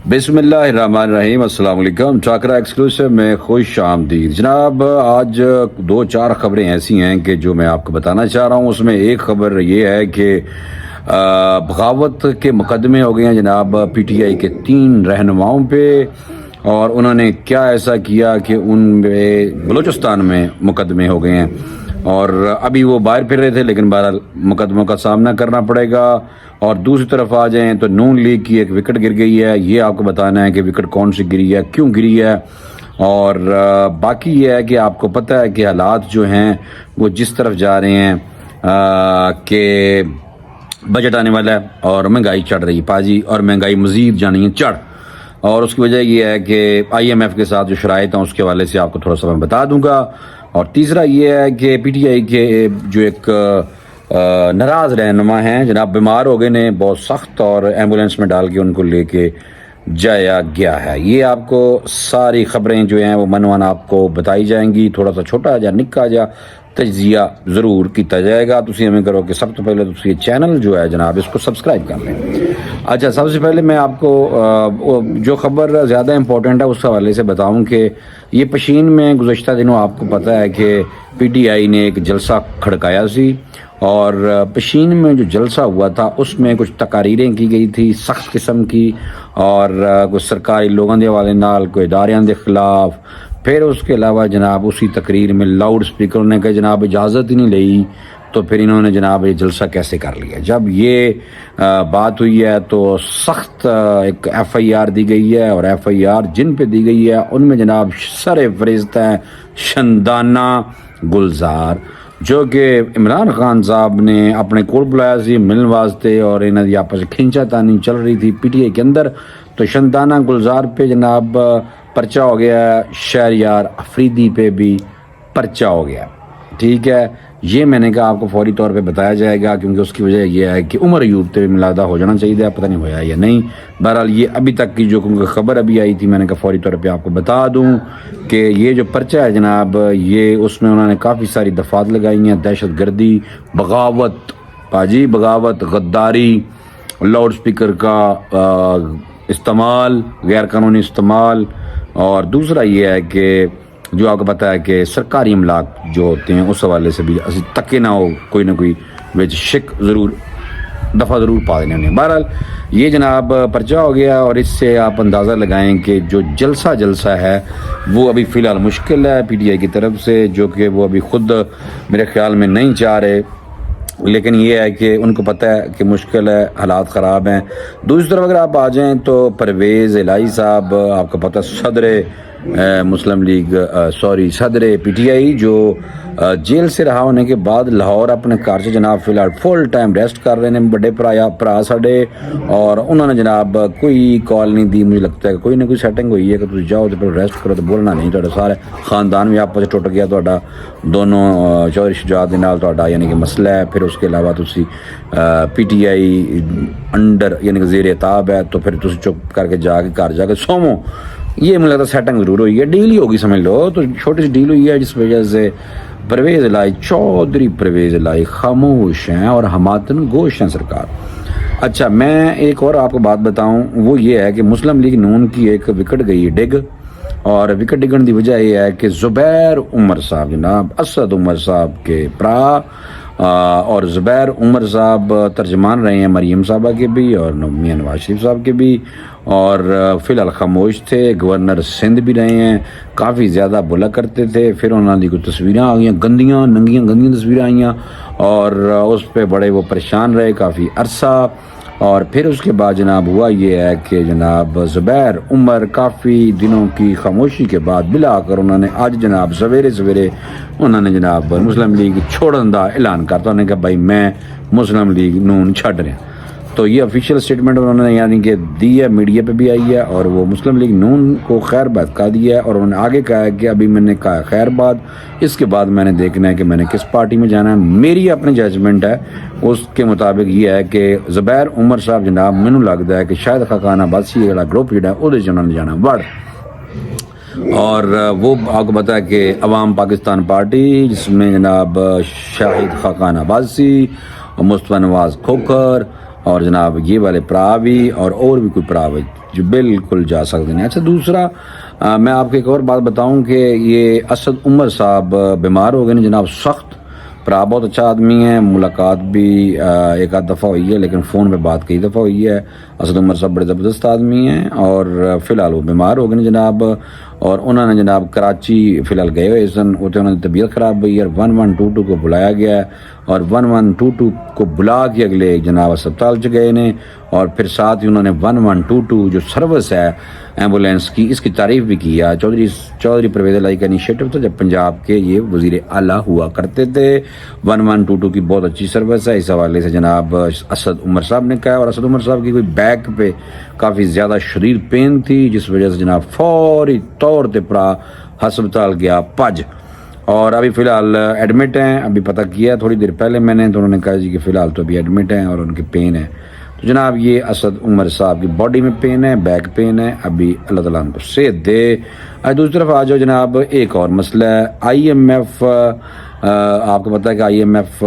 بسم اللہ الرحمن الرحیم۔ السلام علیکم۔ چاکرا ایکسکلوسیو میں خوش آمدید جناب۔ آج دو چار خبریں ایسی ہیں کہ جو میں آپ کو بتانا چاہ رہا ہوں۔ اس میں ایک خبر یہ ہے کہ بغاوت کے مقدمے ہو گئے ہیں جناب پی ٹی آئی کے 3 رہنماؤں پہ، اور انہوں نے کیا ایسا کیا کہ ان میں بلوچستان میں مقدمے ہو گئے ہیں، اور ابھی وہ باہر پھر رہے تھے لیکن بہرحال مقدموں کا سامنا کرنا پڑے گا۔ اور دوسری طرف آ جائیں تو نون لیگ کی ایک وکٹ گر گئی ہے، یہ آپ کو بتانا ہے کہ وکٹ کون سی گری ہے، کیوں گری ہے، اور باقی یہ ہے کہ آپ کو پتہ ہے کہ حالات جو ہیں وہ جس طرف جا رہے ہیں کہ بجٹ آنے والا ہے اور مہنگائی چڑھ رہی ہے پاجی، اور مہنگائی مزید جانی ہے چڑھ، اور اس کی وجہ یہ ہے کہ آئی ایم ایف کے ساتھ جو شرائط ہیں اس کے حوالے سے آپ کو تھوڑا سا میں بتا دوں گا۔ اور تیسرا یہ ہے کہ پی ٹی آئی کے جو ایک ناراض رہنما ہیں جناب، بیمار ہو گئے نے بہت سخت، اور ایمبولینس میں ڈال کے ان کو لے کے جایا گیا ہے۔ یہ آپ کو ساری خبریں جو ہیں وہ منوان آپ کو بتائی جائیں گی، تھوڑا سا چھوٹا جا نکا جا تجزیہ ضرور کیتا جائے گا۔ تسی ہمیں کرو کہ سب تو پہلے تسی یہ چینل جو ہے جناب اس کو سبسکرائب کر لیں۔ اچھا، سب سے پہلے میں آپ کو جو خبر زیادہ امپورٹنٹ ہے اس حوالے سے بتاؤں کہ یہ پشین میں گزشتہ دنوں آپ کو پتہ ہے کہ پی ٹی آئی نے ایک جلسہ کھڑکایا سی، اور پشین میں جو جلسہ ہوا تھا اس میں کچھ تقاریریں کی گئی تھی سخت قسم کی، اور کچھ سرکاری لوگوں دے حوالے نال، کوئی اداریاں دے خلاف۔ پھر اس کے علاوہ جناب اسی تقریر میں لاؤڈ اسپیکر نے کہا جناب اجازت ہی نہیں لئی، تو پھر انہوں نے جناب یہ جلسہ کیسے کر لیا۔ جب یہ بات ہوئی ہے تو سخت ایک ایف آئی آر دی گئی ہے، اور ایف آئی آر جن پہ دی گئی ہے ان میں جناب سر فہرست ہیں شندانہ گلزار، جو کہ عمران خان صاحب نے اپنے کول بلایا سی ملن واسطے، اور انہاں دی آپس کھینچا تانی چل رہی تھی پی ٹی آئی کے اندر۔ تو شندانہ گلزار پہ جناب پرچہ ہو گیا، شہریار افریدی پہ بھی پرچہ ہو گیا، ٹھیک ہے۔ یہ میں نے کہا آپ کو فوری طور پہ بتایا جائے گا، کیونکہ اس کی وجہ یہ ہے کہ عمر ایوب تے ملادہ ہو جانا چاہیے، پتہ نہیں ہویا یا نہیں۔ بہرحال یہ ابھی تک کی جو خبر ابھی آئی تھی، میں نے کہا فوری طور پہ آپ کو بتا دوں کہ یہ جو پرچہ ہے جناب، یہ اس میں انہوں نے کافی ساری دفعات لگائی ہیں: دہشت گردی، بغاوت، پاجی بغاوت، غداری، لاؤڈ سپیکر کا استعمال، غیر قانونی استعمال، اور دوسرا یہ ہے کہ جو آپ کو پتہ ہے کہ سرکاری املاک جو ہوتے ہیں اس حوالے سے بھی تکے نہ ہو، کوئی نہ کوئی وچ شک ضرور دفعہ ضرور پا دینے انہیں۔ بہرحال یہ جناب پرچہ ہو گیا، اور اس سے آپ اندازہ لگائیں کہ جو جلسہ ہے وہ ابھی فی الحال مشکل ہے پی ٹی آئی کی طرف سے، جو کہ وہ ابھی خود میرے خیال میں نہیں چاہ رہے، لیکن یہ ہے کہ ان کو پتہ ہے کہ مشکل ہے، حالات خراب ہیں۔ دوسری طرف اگر آپ آ جائیں تو پرویز الہی صاحب، آپ کو پتہ صدر مسلم لیگ صدر پی ٹی آئی، جو جیل سے رہا ہونے کے بعد لاہور اپنے گھر سے جناب فی الحال فل ٹائم ریسٹ کر رہے ہیں بڑے پرا ساڈے، اور انہوں نے جناب کوئی کال نہیں دی۔ مجھے لگتا ہے کہ کوئی نہ کوئی سیٹنگ ہوئی ہے کہ تم جاؤ تو پھر ریسٹ کرو، تو بولنا نہیں، تھوڑا سارے خاندان بھی آپس ٹوٹ گیا تھوڑا، دونوں چودھری شجاعت دے نال تھوڑا یعنی کہ مسئلہ ہے۔ پھر اس کے علاوہ تسی پی ٹی آئی انڈر یعنی کہ زیر عتاب ہے، تو پھر تسی چپ کر کے جا کے گھر جا کے سومو۔ یہ مجھے لگتا ہے سیٹنگ ضرور ہوئی ہے، ڈیل ہی ہوگی سمجھ لو، تو چھوٹی سی ڈیل ہوئی ہے جس وجہ سے پرویز الہی، چودھری پرویز الہی خاموش ہیں اور ہماتن گوش ہیں سرکار۔ اچھا، میں ایک اور آپ کو بات بتاؤں، وہ یہ ہے کہ مسلم لیگ نون کی ایک وکٹ گئی ڈگ، اور وکٹ ڈگن دی وجہ یہ ہے کہ زبیر عمر صاحب جناب، اسد عمر صاحب کے پرا، اور زبیر عمر صاحب ترجمان رہے ہیں مریم صاحبہ کے بھی اور میاں نواز شریف صاحب کے بھی، اور فی الحال خاموش تھے۔ گورنر سندھ بھی رہے ہیں، کافی زیادہ بولا کرتے تھے، پھر انہوں نے کچھ تصویریں آ گئیں، گندیاں تصویریں آئیں، اور اس پہ بڑے وہ پریشان رہے کافی عرصہ۔ اور پھر اس کے بعد جناب ہوا یہ ہے کہ جناب زبیر عمر کافی دنوں کی خاموشی کے بعد بلا کر انہوں نے آج جناب سویرے انہوں نے جناب مسلم لیگ چھوڑن دا اعلان کرتا، انہوں نے کہا بھائی میں مسلم لیگ نون چھڑ رہے ہیں۔ تو یہ افیشیل سٹیٹمنٹ انہوں نے یعنی کہ دی ہے، میڈیا پہ بھی آئی ہے، اور وہ مسلم لیگ نون کو خیر بات کہا دیا ہے، اور انہوں نے آگے کہا ہے کہ ابھی میں نے کہا خیر بات، اس کے بعد میں نے دیکھنا ہے کہ میں نے کس پارٹی میں جانا ہے۔ میری اپنی ججمنٹ ہے اس کے مطابق یہ ہے کہ زبیر عمر صاحب جناب مینوں لگتا ہے کہ شاید خاقان عباسی جڑا گروپ جڑا وہ انہوں نے جانا وڑ، اور وہ آپ کو پتا ہے کہ عوام پاکستان پارٹی جس میں جناب شاہد خاقان عباسی، مصطفیٰ نواز کھوکھر، اور جناب یہ والے پراوی اور بھی کوئی پراوی جو بالکل جا سکتے ہیں. اچھا دوسرا میں آپ کو ایک اور بات بتاؤں کہ یہ اسد عمر صاحب بیمار ہو گئے نا جناب سخت. پرا بہت اچھا آدمی ہے, ملاقات بھی ایک آدھ دفعہ ہوئی ہے لیکن فون پہ بات کئی دفعہ ہوئی ہے. اسد عمر صاحب بڑے زبردست آدمی ہیں اور فی الحال وہ بیمار ہو گئے نا جناب, اور انہوں نے جناب کراچی فی الحال گئے ہوئے اس دن ہوتے, انہوں نے طبیعت خراب ہوئی ہے اور 1122 کو بلایا گیا ہے اور 1122 کو بلا کے اگلے جناب اسپتال چ گئے نے, اور پھر ساتھ ہی انہوں نے 1122 جو سروس ہے ایمبولینس کی اس کی تعریف بھی کیا. چودھری پرویز الہی کا انیشیٹو تھا جب پنجاب کے یہ وزیر اعلیٰ ہوا کرتے تھے. 1122 کی بہت اچھی سروس ہے, اس حوالے سے جناب اسد عمر صاحب نے کہا. اور اسد عمر صاحب کی کوئی بیک پہ کافی زیادہ شدید پین تھی جس وجہ سے جناب فوری طور پہ پرا ہسپتال گیا پج, اور ابھی فی الحال ایڈمٹ ہیں. ابھی پتہ کیا تھوڑی دیر پہلے میں نے, تو انہوں نے کہا جی کہ فی الحال تو ابھی ایڈمٹ ہیں اور ان کی پین ہے. تو جناب یہ اسد عمر صاحب کی باڈی میں پین ہے, بیک پین ہے, ابھی اللہ تعالیٰ ان کو صحت دے. دوسری طرف آ جاؤ جناب, ایک اور مسئلہ ہے آئی ایم ایف. آپ کو پتہ ہے کہ آئی ایم ایف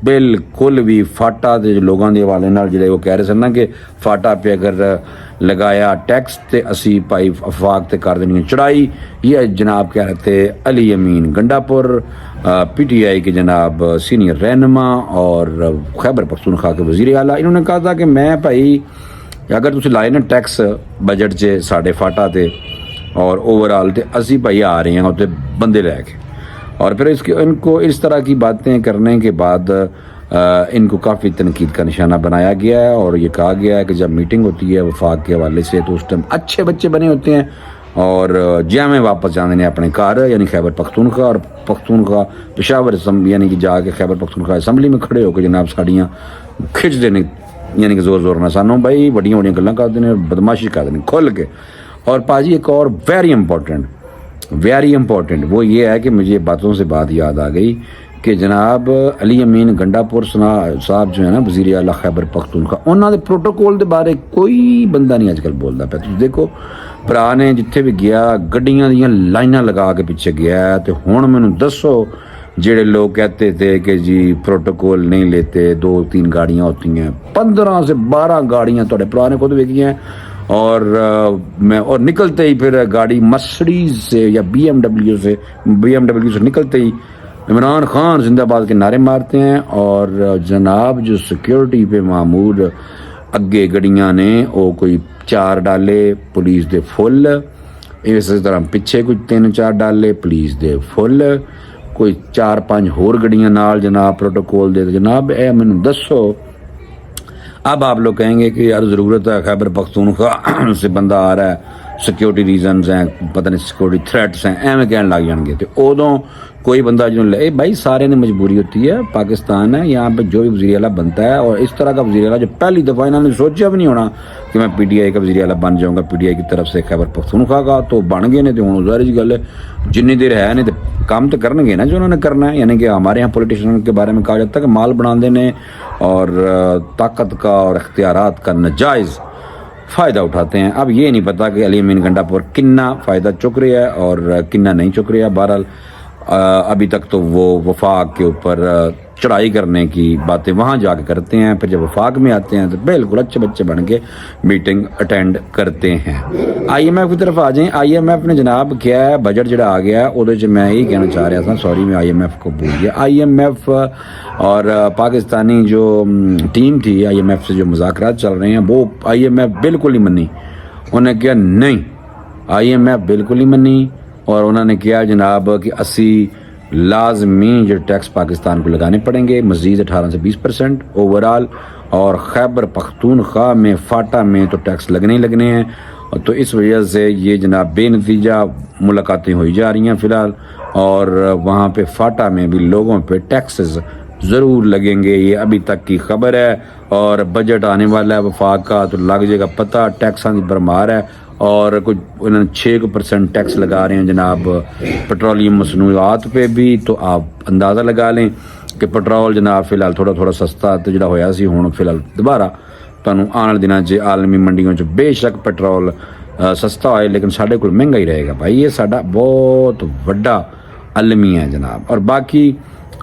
بالکل بھی فاٹا دے لوگوں کے حوالے نال جڑے وہ کہہ رہے سن نا کہ فاٹا پہ اگر لگایا ٹیکس تے اسی پائی افواق تے کر دینی چڑھائی. یہ جناب کہہ رہے تھے علی امین گنڈا پور پی ٹی آئی کے جناب سینئر رہنما اور خیبر پختونخوا کے وزیر اعلیٰ. انہوں نے کہا تھا کہ میں بھائی اگر تسی لائے نا ٹیکس بجٹ چ ساڈے فاٹا تے اور اوور آل تے اسی بھائی آ رہے ہیں اور بندے لے کے, اور پھر ان کو اس طرح کی باتیں کرنے کے بعد ان کو کافی تنقید کا نشانہ بنایا گیا ہے. اور یہ کہا گیا ہے کہ جب میٹنگ ہوتی ہے وفاق کے حوالے سے تو اس ٹائم اچھے بچے بنے ہوتے ہیں اور جامع واپس جانے نے اپنے گھر یعنی خیبر پختونخوا اور پختونخوا پشاور یعنی کہ جا کے خیبر پختونخوا اسمبلی میں کھڑے ہو کے جناب ساڑیاں کھچ دینے, یعنی کہ زور زور نہ سانو بھائی بڑیاں بڑیاں گلاں کر دینے اور بدماشی کر دینے کھل کے. اور پاجی ایک اور ویری امپورٹنٹ وہ یہ ہے کہ مجھے باتوں سے بات یاد آ گئی کہ جناب علی امین گنڈا پور صاحب جو ہے نا وزیر اعلیٰ خیبر پختونخوا, انہوں نے پروٹوکول دے بارے کوئی بندہ نہیں اج کل بولتا پیا. تسی دیکھو بھرا نے جتھے بھی گیا گڈیاں دیاں لائناں لگا کے پیچھے گیا, تے ہن مینوں دسو جڑے لوگ کہتے تھے کہ جی پروٹوکول نہیں لیتے, 2-3 گاڑیاں ہوتی ہیں, 15 سے 12 گاڑیاں تھوڑے بھرا نے خود ویکھی ہیں, اور نکلتے ہی پھر گاڑی مرسڈیز سے یا بی ایم ڈبلیو سے نکلتے ہی عمران خان زندہ باد کے نعرے مارتے ہیں. اور جناب جو سیکیورٹی پہ معمول اگے گڑیاں نے وہ کوئی 4 ڈالے پولیس دے فل, اسی طرح پیچھے کوئی 3-4 ڈالے پولیس دے فل, کوئی 4-5 ہور گڑیاں نال جناب پروٹوکول دے. جناب اے مینوں دسو, اب آپ لوگ کہیں گے کہ یار ضرورت ہے خیبر پختونخوا سے بندہ آ رہا ہے, سیکیورٹی ریزنز ہیں, پتہ نہیں سیکیورٹی تھریٹس ہیں, ایویں کہنے لگ جان گے. تو ادوں کوئی بندہ جو لے بھائی سارے نے مجبوری ہوتی ہے, پاکستان ہے, یہاں پہ جو بھی وزیر اعلیٰ بنتا ہے اور اس طرح کا وزیر اعلیٰ جو پہلی دفعہ انہوں نے سوچا بھی نہیں ہونا کہ میں پی ٹی آئی کا وزیر اعلیٰ بن جاؤں گا, پی ٹی آئی کی طرف سے خیبر پختونخوا کا, تو بن گئے نے. تو ہوں ظاہر سی گل ہے جنی دیر ہے نہیں تو کام تو کرنگے نا جو انہوں نے کرنا ہے. یعنی کہ ہمارے یہاں پولیٹیشین کے بارے میں کہا جاتا ہے کہ مال بنا دینے اور طاقت کا اور اختیارات کا ناجائز فائدہ اٹھاتے ہیں. اب یہ نہیں پتا کہ علی امین گنڈا پور کنا فائدہ چک رہا ہے اور کنا نہیں چک رہا. بہرحال ابھی تک تو وہ وفاق کے اوپر چڑھائی کرنے کی باتیں وہاں جا کے کرتے ہیں, پھر جب وفاق میں آتے ہیں تو بالکل اچھے بچے بن کے میٹنگ اٹینڈ کرتے ہیں. آئی ایم ایف کی طرف آ جائیں. آئی ایم ایف نے جناب کیا ہے بجٹ جڑا آ گیا ہے وہ میں یہی کہنا چاہ رہا تھا, سوری میں آئی ایم ایف کو بھول گیا. آئی ایم ایف اور پاکستانی جو ٹیم تھی آئی ایم ایف سے جو مذاکرات چل رہے ہیں وہ آئی ایم ایف بالکل ہی منی. انہوں نے کیا نہیں, آئی ایم ایف بالکل ہی منی, اور انہوں نے کیا جناب کہ اسی لازمی جو ٹیکس پاکستان کو لگانے پڑیں گے مزید 18 سے 20% اوور آل, اور خیبر پختونخوا میں فاٹا میں تو ٹیکس لگنے ہی لگنے ہیں. تو اس وجہ سے یہ جناب بے نتیجہ ملاقاتیں ہوئی جا رہی ہیں فی الحال, اور وہاں پہ فاٹا میں بھی لوگوں پہ ٹیکسز ضرور لگیں گے. یہ ابھی تک کی خبر ہے, اور بجٹ آنے والا ہے وفاق کا تو لگ جائے گا پتہ. ٹیکساں کی بھرمار ہے, اور کچھ انہوں نے 6% ٹیکس لگا رہے ہیں جناب پیٹرولیم مصنوعات پہ بھی. تو آپ اندازہ لگا لیں کہ پٹرول جناب فی الحال تھوڑا سستا تو جڑا ہویا سی ہوں فی الحال دوبارہ تمہیں آنے والے دنوں چ عالمی منڈیوں چ بے شک پیٹرول سستا ہوئے لیکن ساڈے کول مہنگا ہی رہے گا. بھائی یہ ساڈا بہت وڈا المیہ ہے جناب. اور باقی